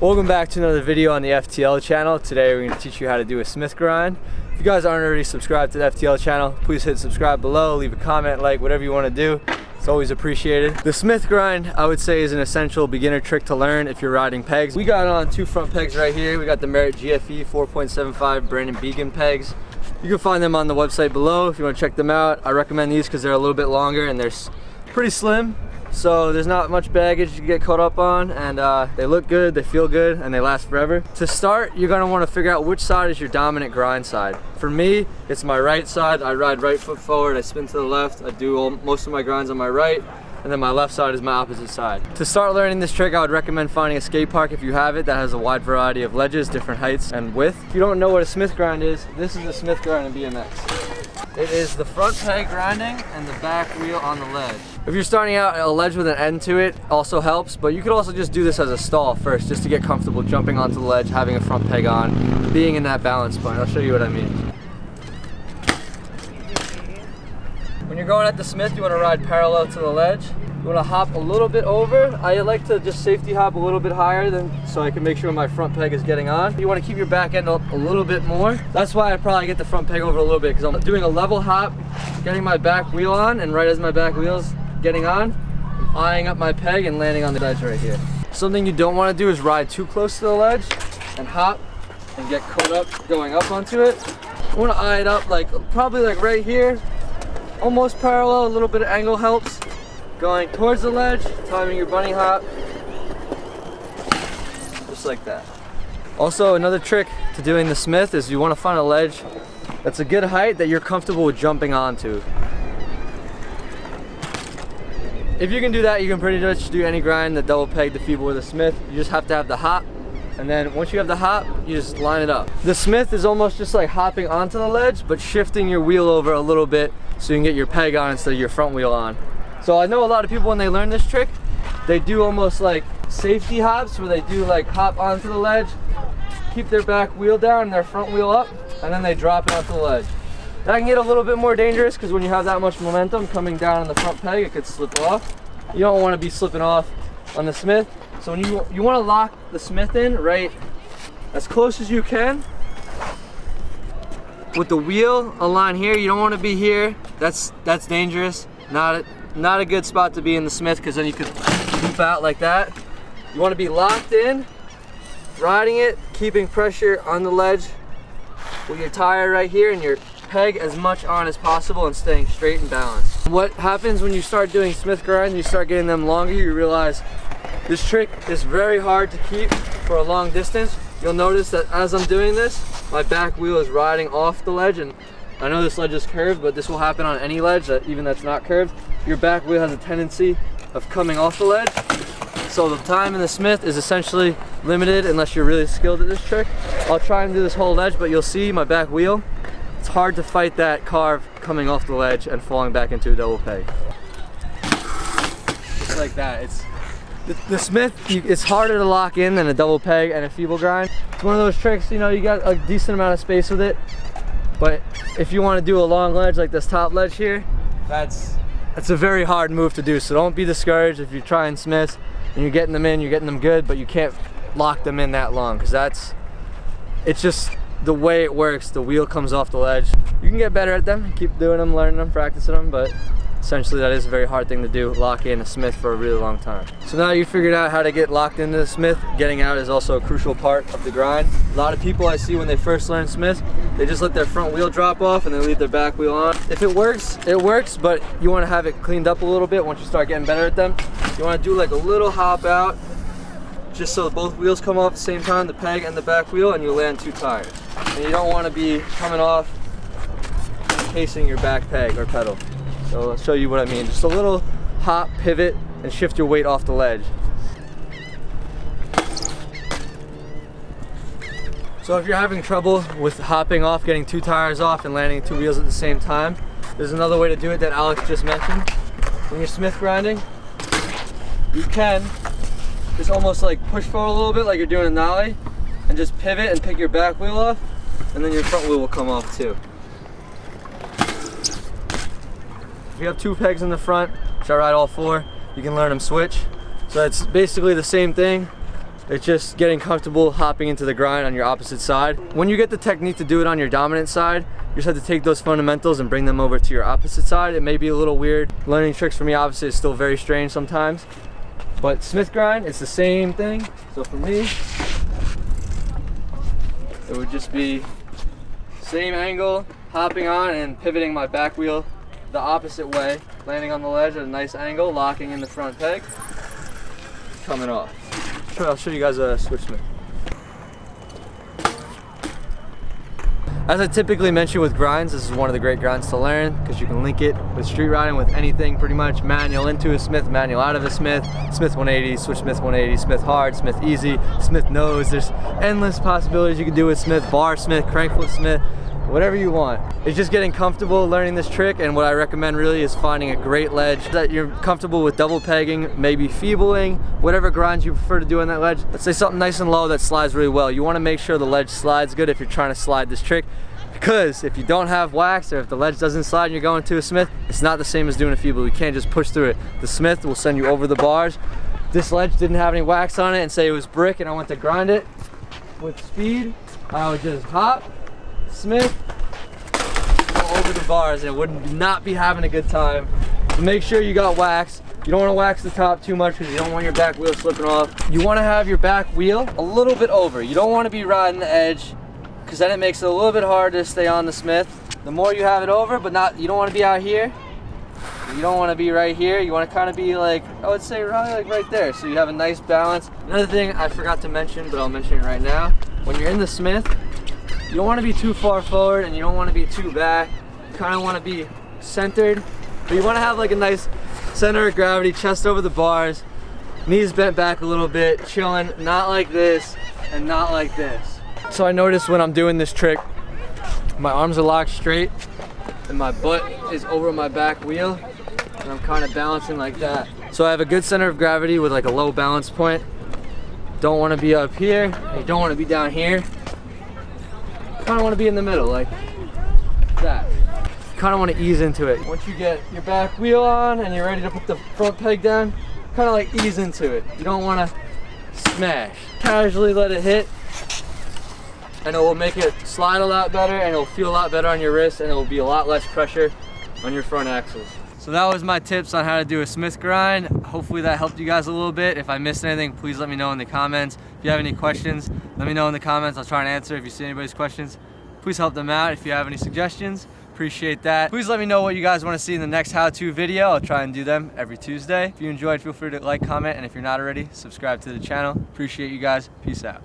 Welcome back to another video on the FTL channel. Today we're going to teach you how to do a Smith grind. If you guys aren't already subscribed to the FTL channel, please hit subscribe below, leave a comment, like, whatever you want to do. It's always appreciated. The Smith grind, I would say, is an essential beginner trick to learn if you're riding pegs. We got on two front pegs right here. We got the Merit GFE 4.75 Brandon Beacon pegs. You can find them on the website below if you want to check them out. I recommend these because they're a little bit longer and they're pretty slim. So there's not much baggage you get caught up on, and they look good, they feel good, and they last forever. To start, you're gonna wanna figure out which side is your dominant grind side. For me, it's my right side. I ride right foot forward, I spin to the left, I do most of my grinds on my right, and then my left side is my opposite side. To start learning this trick, I would recommend finding a skate park if you have it that has a wide variety of ledges, different heights and width. If you don't know what a Smith grind is, this is a Smith grind in BMX. It is the front peg grinding and the back wheel on the ledge. If you're starting out, a ledge with an end to it also helps, but you could also just do this as a stall first, just to get comfortable jumping onto the ledge, having a front peg on, being in that balance point. I'll show you what I mean. When you're going at the Smith, you want to ride parallel to the ledge. You want to hop a little bit over. I like to just safety hop a little bit higher so I can make sure my front peg is getting on. You want to keep your back end up a little bit more. That's why I probably get the front peg over a little bit, because I'm doing a level hop, getting my back wheel on, and right as my back wheel's getting on, I'm eyeing up my peg and landing on the ledge right here. Something you don't want to do is ride too close to the ledge and hop and get caught up going up onto it. You want to eye it up probably right here, almost parallel. A little bit of angle helps. Going towards the ledge, timing your bunny hop, just like that. Also, another trick to doing the Smith is you want to find a ledge that's a good height that you're comfortable with jumping onto. If you can do that, you can pretty much do any grind, the double peg, the feeble, or the Smith. You just have to have the hop, and then once you have the hop, you just line it up. The Smith is almost just like hopping onto the ledge, but shifting your wheel over a little bit so you can get your peg on instead of your front wheel on. So I know a lot of people, when they learn this trick, they do almost like safety hops, where they do hop onto the ledge, keep their back wheel down and their front wheel up, and then they drop it onto the ledge. That can get a little bit more dangerous, because when you have that much momentum coming down on the front peg, it could slip off. You don't want to be slipping off on the Smith. So when you want to lock the Smith in right as close as you can. With the wheel aligned here, you don't want to be here. That's dangerous. Not a good spot to be in the Smith, because then you could loop out like that. You want to be locked in, riding it, keeping pressure on the ledge with your tire right here and your peg as much on as possible, and staying straight and balanced. What happens when you start doing Smith grinds, you start getting them longer, you realize this trick is very hard to keep for a long distance. You'll notice that as I'm doing this, my back wheel is riding off the ledge, and I know this ledge is curved, but this will happen on any ledge, even that's not curved. Your back wheel has a tendency of coming off the ledge. So the time in the Smith is essentially limited unless you're really skilled at this trick. I'll try and do this whole ledge, but you'll see my back wheel, it's hard to fight that carve coming off the ledge and falling back into a double peg. Just like that. The Smith, it's harder to lock in than a double peg and a feeble grind. It's one of those tricks, you got a decent amount of space with it. But if you want to do a long ledge like this top ledge here, that's a very hard move to do. So don't be discouraged if you're trying Smiths and you're getting them in, you're getting them good, but you can't lock them in that long, because it's just the way it works. The wheel comes off the ledge. You can get better at them, keep doing them, learning them, practicing them, but essentially that is a very hard thing to do, lock in a Smith for a really long time. So now you figured out how to get locked into the Smith. Getting out is also a crucial part of the grind. A lot of people I see when they first learn Smith, they just let their front wheel drop off and they leave their back wheel on. If it works, it works, but you want to have it cleaned up a little bit once you start getting better at them. You want to do like a little hop out, just so both wheels come off at the same time, the peg and the back wheel, and you land two tires. And you don't want to be coming off encasing your back peg or pedal. So I'll show you what I mean. Just a little hop, pivot, and shift your weight off the ledge. So if you're having trouble with hopping off, getting 2 tires off and landing 2 wheels at the same time, there's another way to do it that Alex just mentioned. When you're Smith grinding, you can just almost like push forward a little bit like you're doing a nollie, and just pivot and pick your back wheel off, and then your front wheel will come off too. If you have 2 pegs in the front, which I ride all 4, you can learn them switch. So it's basically the same thing. It's just getting comfortable hopping into the grind on your opposite side. When you get the technique to do it on your dominant side, you just have to take those fundamentals and bring them over to your opposite side. It may be a little weird. Learning tricks for me obviously is still very strange sometimes. But Smith grind, it's the same thing. So for me, it would just be same angle, hopping on and pivoting my back wheel the opposite way, landing on the ledge at a nice angle, locking in the front peg, coming off. I'll show you guys a switch Smith. As I typically mention with grinds, this is one of the great grinds to learn because you can link it with street riding with anything pretty much. Manual into a Smith, manual out of a Smith, Smith 180, switch Smith 180, Smith hard, Smith easy, Smith nose. There's endless possibilities you can do with Smith, bar Smith, crankfoot Smith, whatever you want. It's just getting comfortable learning this trick, and what I recommend really is finding a great ledge that you're comfortable with double pegging, maybe feebling, whatever grinds you prefer to do on that ledge. Let's say something nice and low that slides really well. You want to make sure the ledge slides good if you're trying to slide this trick, because if you don't have wax or if the ledge doesn't slide and you're going to a Smith, it's not the same as doing a feeble. You can't just push through it. The Smith will send you over the bars. This ledge didn't have any wax on it, and say it was brick and I went to grind it with speed, I would just hop, Smith, over the bars, and it would not be having a good time. So make sure you got wax. You don't want to wax the top too much because you don't want your back wheel slipping off. You want to have your back wheel a little bit over. You don't want to be riding the edge because then it makes it a little bit harder to stay on the Smith. The more you have it over, but not, you don't want to be out here. You don't want to be right here. You want to kind of be like, I would say like right there. So you have a nice balance. Another thing I forgot to mention, but I'll mention it right now. When you're in the Smith, you don't want to be too far forward and you don't want to be too back. You kind of want to be centered, but you want to have like a nice center of gravity, chest over the bars, knees bent back a little bit, chilling, not like this and not like this. So I noticed when I'm doing this trick, my arms are locked straight and my butt is over my back wheel, and I'm kind of balancing like that. So I have a good center of gravity with like a low balance point. Don't want to be up here, and you don't want to be down here. Kind of want to be in the middle, like that. Kind of want to ease into it. Once you get your back wheel on and you're ready to put the front peg down, kind of like ease into it. You don't want to smash. Casually let it hit, and it will make it slide a lot better, and it'll feel a lot better on your wrist, and it will be a lot less pressure on your front axles. So that was my tips on how to do a Smith grind. Hopefully that helped you guys a little bit. If I missed anything, please let me know in the comments. If you have any questions, let me know in the comments. I'll try and answer. If you see anybody's questions, please help them out. If you have any suggestions, appreciate that. Please let me know what you guys want to see in the next how-to video. I'll try and do them every Tuesday. If you enjoyed, feel free to like, comment, and if you're not already, subscribe to the channel. Appreciate you guys. Peace out.